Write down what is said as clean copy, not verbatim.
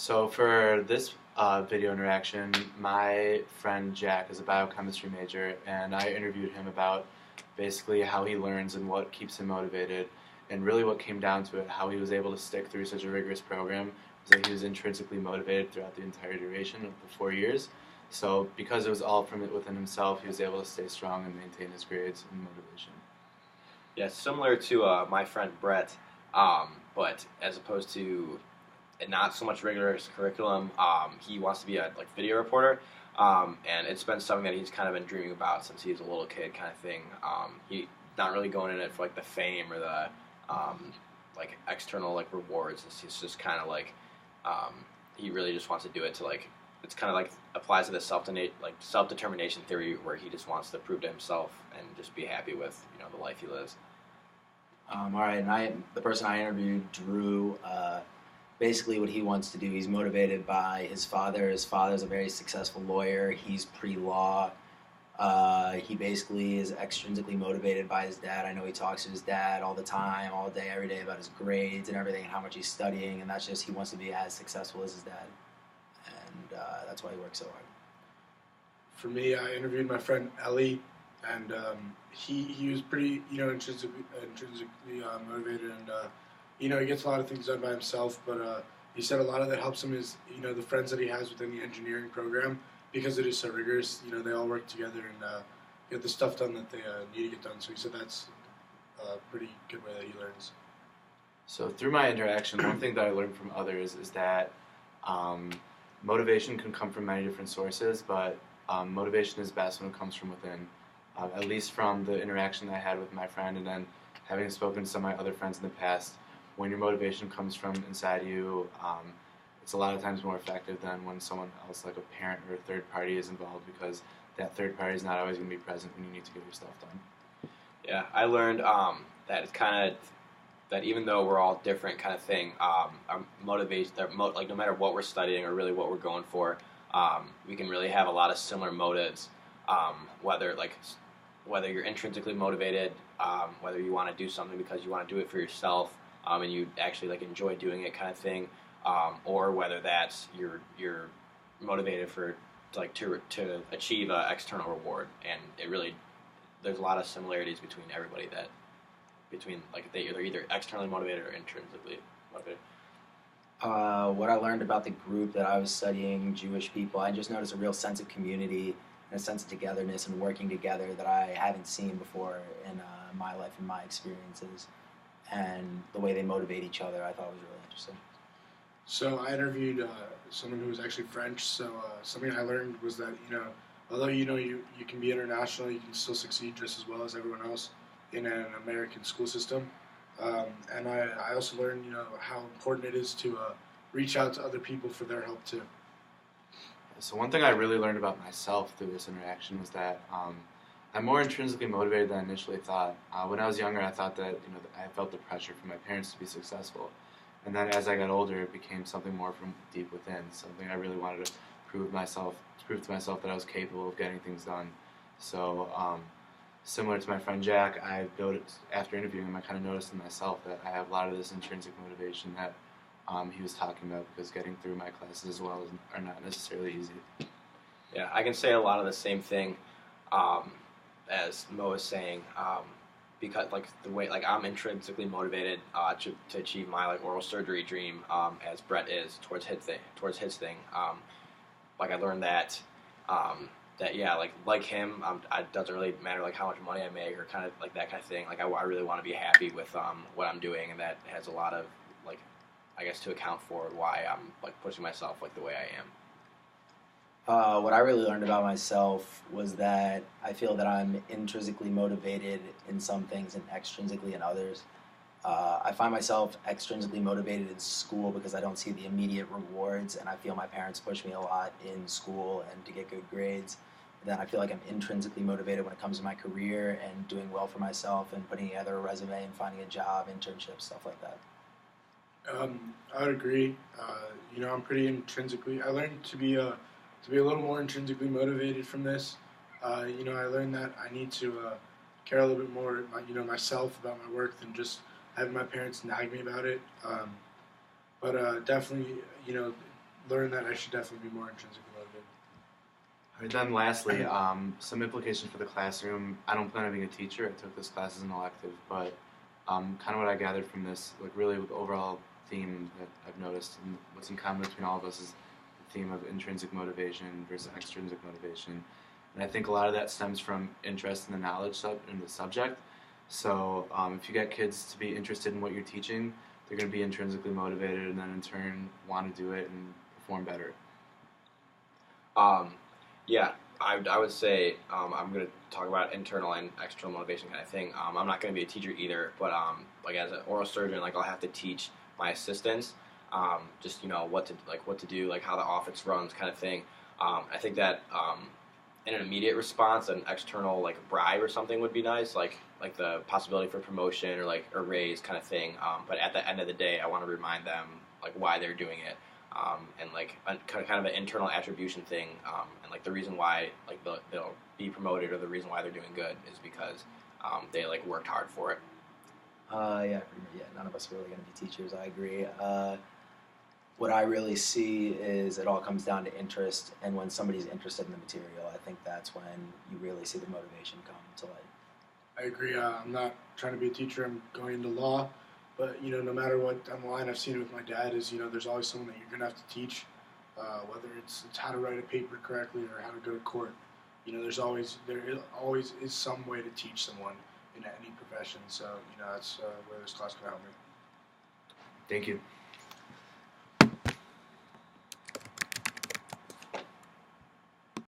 So for this video interaction, my friend Jack is a biochemistry major, and I interviewed him about basically how he learns and what keeps him motivated, and really what came down to it, how he was able to stick through such a rigorous program, was that he was intrinsically motivated throughout the entire duration of the 4 years. So because it was all from within himself, he was able to stay strong and maintain his grades and motivation. Yeah, similar to my friend Brett, but as opposed to not so much rigorous curriculum, he wants to be a video reporter, and it's been something that he's kind of been dreaming about since he was a little kid, kind of thing. He not really going in it for the fame or the external rewards. It's just kind of he really just wants to do it to it's kind of applies to the self determination theory where he just wants to prove to himself and just be happy with the life he lives. All right, and the person I interviewed, Drew, basically what he wants to do, he's motivated by his father. His father's a very successful lawyer. He's pre-law. He basically is extrinsically motivated by his dad. I know he talks to his dad all the time, all day, every day about his grades and everything and how much he's studying, and that's just he wants to be as successful as his dad. And that's why he works so hard. For me, I interviewed my friend Ellie, and he was pretty intrinsically motivated, and he gets a lot of things done by himself. But he said a lot of that helps him is the friends that he has within the engineering program, because it is so rigorous. They all work together and get the stuff done that they need to get done. So he said that's a pretty good way that he learns. So through my interaction, one thing that I learned from others is that motivation can come from many different sources, but motivation is best when it comes from within. At least from the interaction that I had with my friend, and then having spoken to some of my other friends in the past, when your motivation comes from inside you, it's a lot of times more effective than when someone else, like a parent or a third party, is involved, because that third party is not always going to be present when you need to get your stuff done. Yeah, I learned that it's kind of that even though we're all different, kind of thing, our motivation, no matter what we're studying or really what we're going for, we can really have a lot of similar motives. Whether you're intrinsically motivated, whether you want to do something because you want to do it for yourself, and you actually enjoy doing it, kind of thing, or whether that's you're motivated for to achieve an external reward, and it really there's a lot of similarities between everybody they're either externally motivated or intrinsically motivated. What I learned about the group that I was studying, Jewish people, I just noticed a real sense of community and a sense of togetherness and working together that I haven't seen before in my life and my experiences. And the way they motivate each other, I thought was really interesting. So I interviewed someone who was actually French. So something I learned was that although you can be international, you can still succeed just as well as everyone else in an American school system. And I also learned how important it is to reach out to other people for their help too. So one thing I really learned about myself through this interaction was that I'm more intrinsically motivated than I initially thought. When I was younger, I thought that I felt the pressure from my parents to be successful, and then as I got older, it became something more from deep within, something I really wanted to prove to myself that I was capable of getting things done. So similar to my friend Jack, after interviewing him, I kind of noticed in myself that I have a lot of this intrinsic motivation that he was talking about, because getting through my classes as well are not necessarily easy. Yeah, I can say a lot of the same thing as Mo was saying, because the way I'm intrinsically motivated to achieve my oral surgery dream, as Brett is towards his thing. I learned that like him, it doesn't really matter how much money I make or kind of that kind of thing. I really want to be happy with what I'm doing, and that has a lot of I guess to account for why I'm pushing myself the way I am. What I really learned about myself was that I feel that I'm intrinsically motivated in some things and extrinsically in others. I find myself extrinsically motivated in school because I don't see the immediate rewards, and I feel my parents push me a lot in school and to get good grades. Then I feel like I'm intrinsically motivated when it comes to my career and doing well for myself and putting together a resume and finding a job, internships, stuff like that. I would agree. I'm pretty intrinsically. I learned to be a little more intrinsically motivated from this. I learned that I need to care a little bit more, myself about my work than just having my parents nag me about it. But definitely, learned that I should definitely be more intrinsically motivated. All right, then lastly, some implications for the classroom. I don't plan on being a teacher. I took this class as an elective, but kind of what I gathered from this, like really the overall theme that I've noticed and what's in common between all of us is the theme of intrinsic motivation versus extrinsic motivation. And I think a lot of that stems from interest in the knowledge in the subject. So if you get kids to be interested in what you're teaching, they're going to be intrinsically motivated and then in turn want to do it and perform better. Yeah, I would say I'm going to talk about internal and external motivation kind of thing. I'm not going to be a teacher either, but like as an oral surgeon, like I'll have to teach my assistants just what to do, like how the office runs, kind of thing. I think that in an immediate response, an external like bribe or something would be nice, like the possibility for promotion or like a raise kind of thing. But at the end of the day, I want to remind them like why they're doing it. And like kind of an internal attribution thing, and like the reason why like they'll be promoted or the reason why they're doing good is because they like worked hard for it. Yeah, pretty much, yeah. None of us are really going to be teachers. I agree. What I really see is it all comes down to interest, and when somebody's interested in the material, I think that's when you really see the motivation come to light. I agree. I'm not trying to be a teacher. I'm going into law. But, no matter what down the line, I've seen it with my dad is, there's always someone that you're going to have to teach, whether it's how to write a paper correctly or how to go to court. There always is some way to teach someone in any profession. So, that's where this class can help me. Thank you.